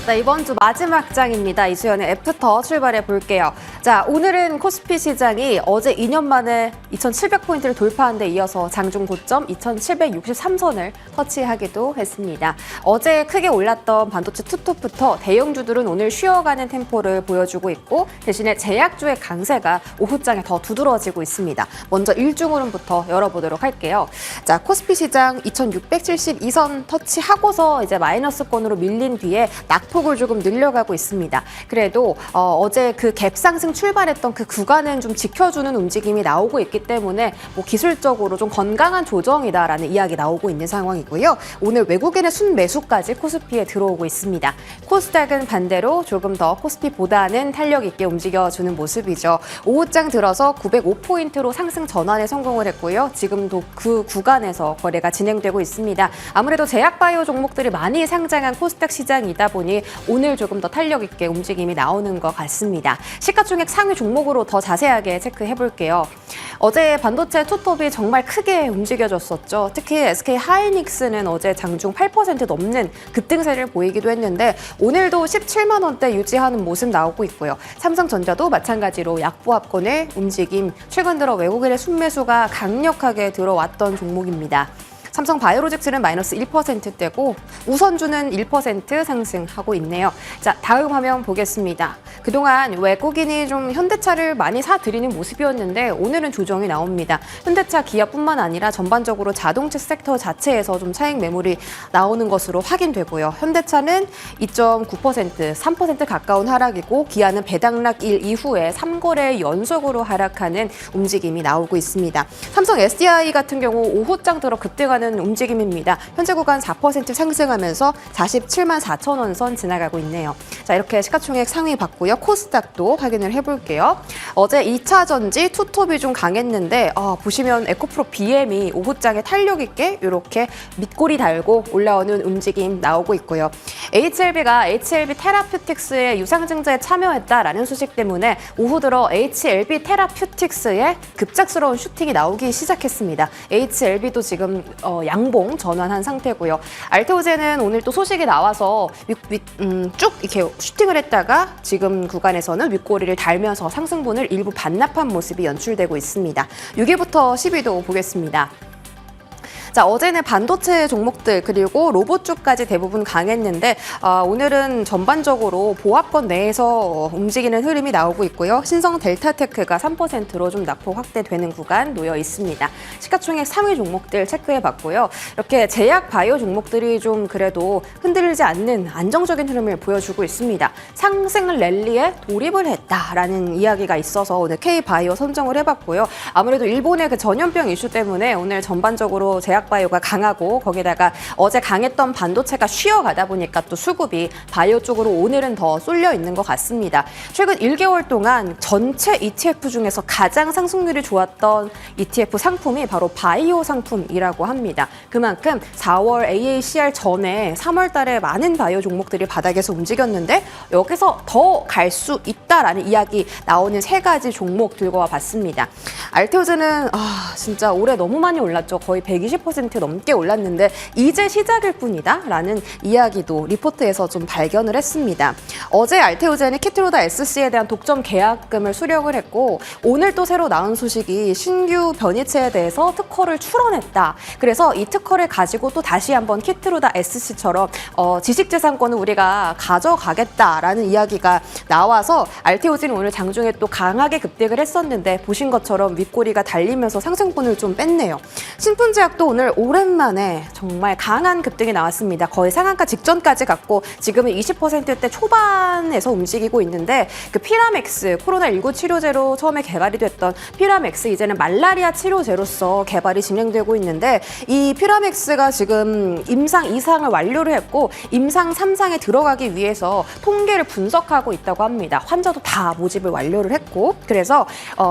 자, 이번 주 마지막 장입니다. 이수연의 애프터 출발해 볼게요. 자, 오늘은 코스피 시장이 어제 2년 만에 2,700포인트를 돌파한 데 이어서 장중 고점 2,763선을 터치하기도 했습니다. 어제 크게 올랐던 반도체 투톱부터 대형주들은 오늘 쉬어가는 템포를 보여주고 있고 대신에 제약주의 강세가 오후장에 더 두드러지고 있습니다. 먼저 일중으로부터 열어보도록 할게요. 자, 코스피 시장 2,672선 터치하고서 이제 마이너스권으로 밀린 뒤에 낙폭을 조금 늘려가고 있습니다. 그래도 어제 그 갭 상승 출발했던 그 구간은 좀 지켜주는 움직임이 나오고 있기 때문에 뭐 기술적으로 좀 건강한 조정이다라는 이야기 나오고 있는 상황이고요. 오늘 외국인의 순매수까지 코스피에 들어오고 있습니다. 코스닥은 반대로 조금 더 코스피보다는 탄력 있게 움직여주는 모습이죠. 오후장 들어서 905포인트로 상승 전환에 성공을 했고요. 지금도 그 구간에서 거래가 진행되고 있습니다. 아무래도 제약바이오 종목들이 많이 상장한 코스닥 시장이다 보니 오늘 조금 더 탄력 있게 움직임이 나오는 것 같습니다. 시가총액 상위 종목으로 더 자세하게 체크해 볼게요. 어제 반도체 투톱이 정말 크게 움직여졌었죠. 특히 SK 하이닉스는 어제 장중 8% 넘는 급등세를 보이기도 했는데 오늘도 17만 원대 유지하는 모습 나오고 있고요. 삼성전자도 마찬가지로 약보합권의 움직임, 최근 들어 외국인의 순매수가 강력하게 들어왔던 종목입니다. 삼성 바이오로직스는 마이너스 1%대고 우선주는 1% 상승하고 있네요. 자, 다음 화면 보겠습니다. 그동안 외국인이 좀 현대차를 많이 사들이는 모습이었는데 오늘은 조정이 나옵니다. 현대차, 기아뿐만 아니라 전반적으로 자동차 섹터 자체에서 좀 차익 매물이 나오는 것으로 확인되고요. 현대차는 2.9%, 3% 가까운 하락이고 기아는 배당락 1 이후에 3거래 연속으로 하락하는 움직임이 나오고 있습니다. 삼성 SDI 같은 경우 오후장 들어 급등하는 움직임입니다. 현재 구간 4% 상승하면서 47만 4천 원 선 지나가고 있네요. 자, 이렇게 시가총액 상위 봤고요. 코스닥도 확인을 해볼게요. 어제 2차 전지 투톱이 좀 강했는데 보시면 에코프로 BM이 오후장에 탄력 있게 이렇게 밑꼬리 달고 올라오는 움직임 나오고 있고요. HLB가 HLB 테라퓨틱스의 유상증자에 참여했다라는 소식 때문에 오후 들어 HLB 테라퓨틱스의 급작스러운 슈팅이 나오기 시작했습니다. HLB도 지금 양봉 전환한 상태고요. 알테오젠은 오늘 또 소식이 나와서 쭉 이렇게 슈팅을 했다가 지금 구간에서는 윗꼬리를 달면서 상승분을 일부 반납한 모습이 연출되고 있습니다. 6위부터 10위도 보겠습니다. 자, 어제는 반도체 종목들 그리고 로봇 쪽까지 대부분 강했는데 오늘은 전반적으로 보합권 내에서 움직이는 흐름이 나오고 있고요. 신성 델타테크가 3%로 좀 낙폭 확대되는 구간 놓여 있습니다. 시가총액 상위 종목들 체크해봤고요. 이렇게 제약 바이오 종목들이 좀 그래도 흔들리지 않는 안정적인 흐름을 보여주고 있습니다. 상승 랠리에 돌입을 했다라는 이야기가 있어서 오늘 K바이오 선정을 해봤고요. 아무래도 일본의 그 전염병 이슈 때문에 오늘 전반적으로 제약바이오가 강하고 거기다가 어제 강했던 반도체가 쉬어가다 보니까 또 수급이 바이오 쪽으로 오늘은 더 쏠려 있는 것 같습니다. 최근 1개월 동안 전체 ETF 중에서 가장 상승률이 좋았던 ETF 상품이 바로 바이오 상품이라고 합니다. 그만큼 4월 AACR 전에 3월 달에 많은 바이오 종목들이 바닥에서 움직였는데 여기서 더 갈 수 있다라는 이야기 나오는 세 가지 종목 들고 와봤습니다. 알테오젠은 진짜 올해 너무 많이 올랐죠. 거의 120% 넘게 올랐는데 이제 시작일 뿐이다 라는 이야기도 리포트에서 좀 발견을 했습니다. 어제 알테오젠이 키트로다 SC에 대한 독점 계약금을 수령을 했고 오늘 또 새로 나온 소식이 신규 변이체에 대해서 특허를 출원했다. 그래서 이 특허를 가지고 또 다시 한번 키트로다 SC처럼 지식재산권을 우리가 가져가겠다라는 이야기가 나와서 알테오젠이 오늘 장중에 또 강하게 급등을 했었는데 보신 것처럼 윗꼬리가 달리면서 상승분을 좀 뺐네요. 신풍제약도 오늘 오랜만에 정말 강한 급등이 나왔습니다. 거의 상한가 직전까지 갔고 지금은 20%대 초반에서 움직이고 있는데 그 피라맥스 코로나19 치료제로 처음에 개발이 됐던 피라맥스 이제는 말라리아 치료제로서 개발이 진행되고 있는데 이 피라맥스가 지금 임상 2상을 완료를 했고 임상 3상에 들어가기 위해서 통계를 분석하고 있다고 합니다. 환자도 다 모집을 완료를 했고 그래서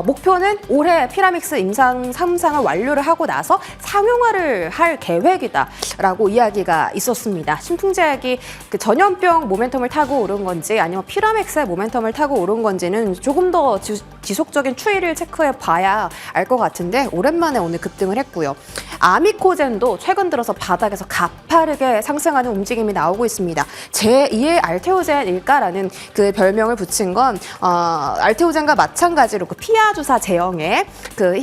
목표는 올해 피라맥스 임상 3상을 완료를 하고 나서 상용화를 출발을 할 계획이다라고 이야기가 있었습니다. 신풍제약이 그 전염병 모멘텀을 타고 오른 건지 아니면 피라맥스의 모멘텀을 타고 오른 건지는 조금 더 지속적인 추이를 체크해 봐야 알 것 같은데 오랜만에 오늘 급등을 했고요. 아미코젠도 최근 들어서 바닥에서 가파르게 상승하는 움직임이 나오고 있습니다. 제2의 알테오젠일까라는 그 별명을 붙인 건 알테오젠과 마찬가지로 그 피하 주사 제형의 그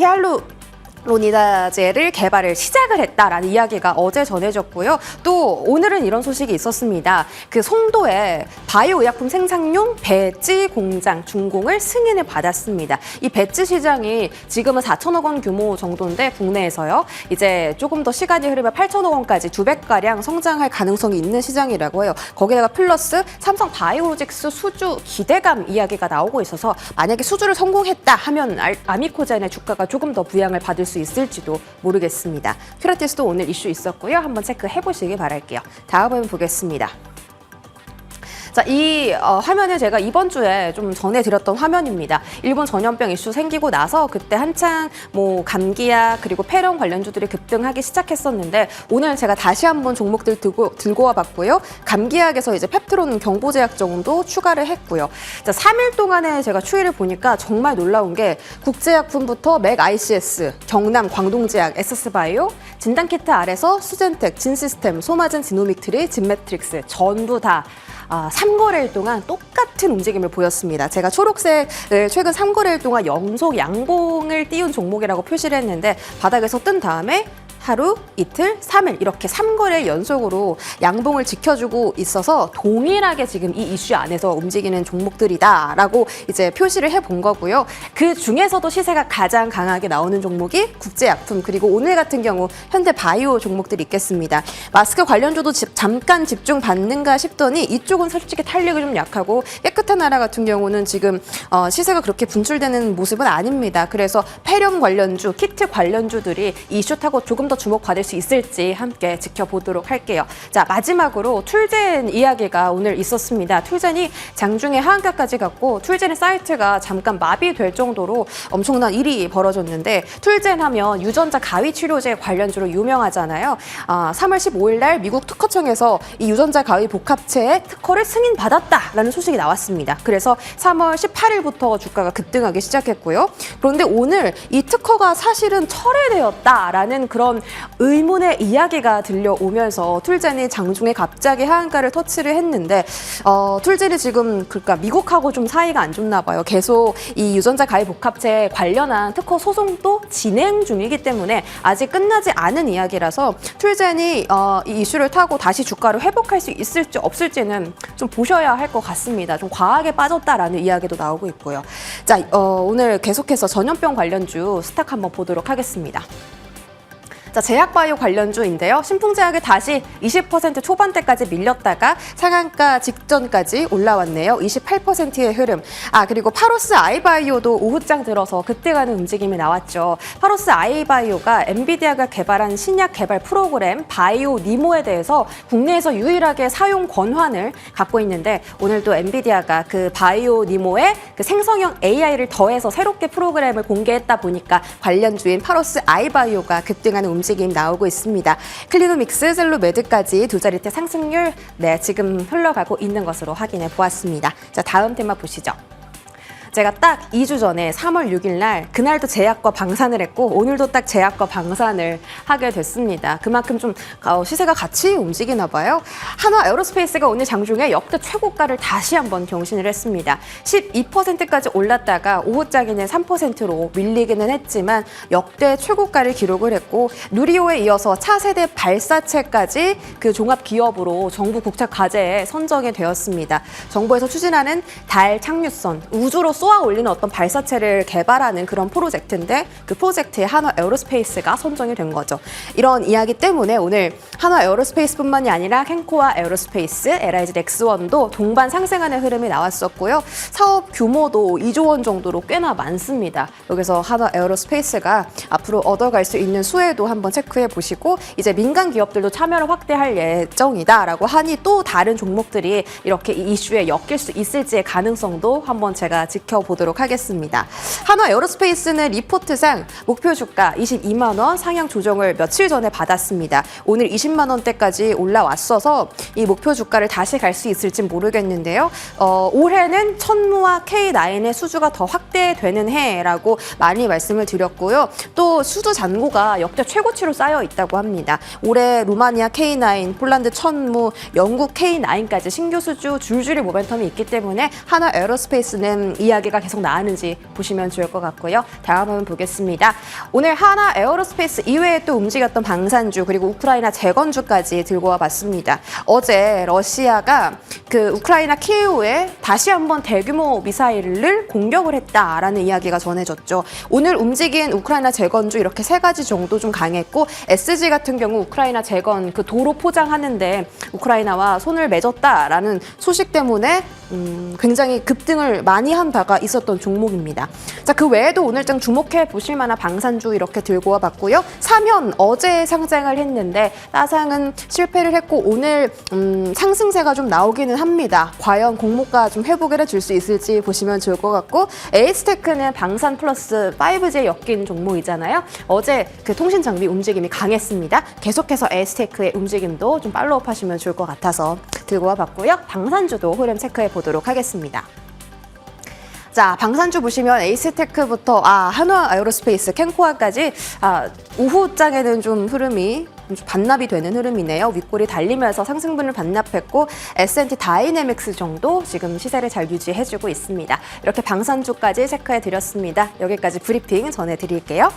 히알루로니다제를 개발을 시작을 했다라는 이야기가 어제 전해졌고요. 또 오늘은 이런 소식이 있었습니다. 그 송도에 바이오 의약품 생산용 배지 공장 준공을 승인을 받았습니다. 이 배지 시장이 지금은 4천억 원 규모 정도인데 국내에서요. 이제 조금 더 시간이 흐르면 8천억 원까지 2배가량 성장할 가능성이 있는 시장이라고 해요. 거기다가 플러스 삼성 바이오로직스 수주 기대감 이야기가 나오고 있어서 만약에 수주를 성공했다 하면 아미코젠의 주가가 조금 더 부양을 받을 수 있을지도 모르겠습니다. 큐라티스도 오늘 이슈 있었고요. 한번 체크해 보시기 바랄게요. 다음은 보겠습니다. 자, 이 화면은 제가 이번 주에 좀 전해드렸던 화면입니다. 일본 전염병 이슈 생기고 나서 그때 한창 뭐 감기약 그리고 폐렴 관련주들이 급등하기 시작했었는데 오늘 제가 다시 한번 종목들 들고 와봤고요. 감기약에서 이제 펩트론 경보제약 정도 추가를 했고요. 자, 3일 동안에 제가 추이를 보니까 정말 놀라운 게 국제약품부터 맥 ICS, 경남 광동제약, 에서스바이오, 진단키트 아래서 수젠텍, 진시스템, 소마진 지노믹트리, 진매트릭스 전부 다 3거래일 동안 똑같은 움직임을 보였습니다. 제가 초록색을 최근 3거래일 동안 연속 양봉을 띄운 종목이라고 표시를 했는데 바닥에서 뜬 다음에 하루, 이틀, 3일 이렇게 3거래 연속으로 양봉을 지켜주고 있어서 동일하게 지금 이 이슈 안에서 움직이는 종목들이다라고 이제 표시를 해본 거고요. 그 중에서도 시세가 가장 강하게 나오는 종목이 국제약품 그리고 오늘 같은 경우 현대바이오 종목들이 있겠습니다. 마스크 관련주도 잠깐 집중받는가 싶더니 이쪽은 솔직히 탄력이 좀 약하고 깨끗한 나라 같은 경우는 지금 시세가 그렇게 분출되는 모습은 아닙니다. 그래서 폐렴 관련주, 키트 관련주들이 이슈 타고 조금 더 주목받을 수 있을지 함께 지켜보도록 할게요. 자, 마지막으로 툴젠 이야기가 오늘 있었습니다. 툴젠이 장중에 하한가까지 갔고 툴젠의 사이트가 잠깐 마비될 정도로 엄청난 일이 벌어졌는데 툴젠 하면 유전자 가위 치료제 관련주로 유명하잖아요. 3월 15일 날 미국 특허청에서 이 유전자 가위 복합체의 특허를 승인받았다라는 소식이 나왔습니다. 그래서 3월 18일부터 주가가 급등하기 시작했고요. 그런데 오늘 이 특허가 사실은 철회되었다라는 그런 의문의 이야기가 들려오면서 툴젠이 장중에 갑자기 하한가를 터치를 했는데 툴젠이 지금 그러니까 미국하고 좀 사이가 안 좋나 봐요. 계속 이 유전자 가위 복합체 관련한 특허 소송도 진행 중이기 때문에 아직 끝나지 않은 이야기라서 툴젠이 이 이슈를 타고 다시 주가를 회복할 수 있을지 없을지는 좀 보셔야 할 것 같습니다. 좀 과하게 빠졌다라는 이야기도 나오고 있고요. 자, 오늘 계속해서 전염병 관련주 스탁 한번 보도록 하겠습니다. 자, 제약바이오 관련주인데요. 신풍제약이 다시 20% 초반대까지 밀렸다가 상한가 직전까지 올라왔네요. 28%의 흐름. 그리고 파로스 아이바이오도 오후장 들어서 급등하는 움직임이 나왔죠. 파로스 아이바이오가 엔비디아가 개발한 신약 개발 프로그램 바이오 니모에 대해서 국내에서 유일하게 사용 권한을 갖고 있는데 오늘도 엔비디아가 그 바이오 니모에 그 생성형 AI를 더해서 새롭게 프로그램을 공개했다 보니까 관련주인 파로스 아이바이오가 급등하는 움직임 나오고 있습니다. 클리노믹스, 셀로메드까지 두 자릿대 상승률 지금 흘러가고 있는 것으로 확인해 보았습니다. 자, 다음 테마 보시죠. 제가 딱 2주 전에 3월 6일 날 그날도 제약과 방산을 했고 오늘도 딱 제약과 방산을 하게 됐습니다. 그만큼 좀 시세가 같이 움직이나 봐요. 한화 에어로스페이스가 오늘 장중에 역대 최고가를 다시 한번 경신을 했습니다. 12%까지 올랐다가 오후장에는 3%로 밀리기는 했지만 역대 최고가를 기록을 했고 누리호에 이어서 차세대 발사체까지 그 종합 기업으로 정부 국책 과제에 선정이 되었습니다. 정부에서 추진하는 달 착륙선, 우주로 쏘아 올리는 어떤 발사체를 개발하는 그런 프로젝트인데 그 프로젝트에 한화 에어로스페이스가 선정이 된 거죠. 이런 이야기 때문에 오늘 한화 에어로스페이스뿐만이 아니라 캔코아 에어로스페이스, LIG 넥스원도 동반 상승하는 흐름이 나왔었고요. 사업 규모도 2조 원 정도로 꽤나 많습니다. 여기서 한화 에어로스페이스가 앞으로 얻어갈 수 있는 수혜도 한번 체크해 보시고 이제 민간 기업들도 참여를 확대할 예정이다라고 하니 또 다른 종목들이 이렇게 이 이슈에 엮일 수 있을지의 가능성도 한번 제가 지켜보겠습니다. 지켜보도록 하겠습니다. 한화 에어로스페이스는 리포트상 목표 주가 22만 원 상향 조정을 며칠 전에 받았습니다. 오늘 20만 원대까지 올라왔어서 이 목표 주가를 다시 갈 수 있을지 모르겠는데요. 올해는 천무와 K9의 수주가 더 확대되는 해라고 많이 말씀을 드렸고요. 또 수주 잔고가 역대 최고치로 쌓여 있다고 합니다. 올해 루마니아 K9, 폴란드 천무, 영국 K9까지 신규 수주 줄줄이 모멘텀이 있기 때문에 한화 에어로스페이스는 이야기가 계속 나왔는지 보시면 좋을 것 같고요. 다음 한번 보겠습니다. 오늘 한화 에어로스페이스 이외에 또 움직였던 방산주 그리고 우크라이나 재건주까지 들고 와봤습니다. 어제 러시아가 그 우크라이나 키이우에 다시 한번 대규모 미사일을 공격을 했다라는 이야기가 전해졌죠. 오늘 움직인 우크라이나 재건주 이렇게 세 가지 정도 좀 강했고 SG 같은 경우 우크라이나 재건 그 도로 포장하는데 우크라이나와 손을 맺었다라는 소식 때문에 굉장히 급등을 많이 한 바가 있었던 종목입니다. 자, 그 외에도 오늘장 주목해 보실 만한 방산주 이렇게 들고 와봤고요. 삼현 어제 상장을 했는데 따상은 실패를 했고 오늘 상승세가 좀 나오기는 합니다. 과연 공모가 좀 회복을 해줄 수 있을지 보시면 좋을 것 같고 에이스테크는 방산 플러스 5G에 엮인 종목이잖아요. 어제 그 통신 장비 움직임이 강했습니다. 계속해서 에이스테크의 움직임도 좀 팔로우업 하시면 좋을 것 같아서 들고 와봤고요. 방산주도 흐름 체크해 보도록 하겠습니다. 자, 방산주 보시면 에이스테크부터 한화 에어로스페이스, 캔코아까지 오후장에는 좀 흐름이 좀 반납이 되는 흐름이네요. 윗골이 달리면서 상승분을 반납했고 S&T 다이내믹스 정도 지금 시세를 잘 유지해주고 있습니다. 이렇게 방산주까지 체크해드렸습니다. 여기까지 브리핑 전해드릴게요.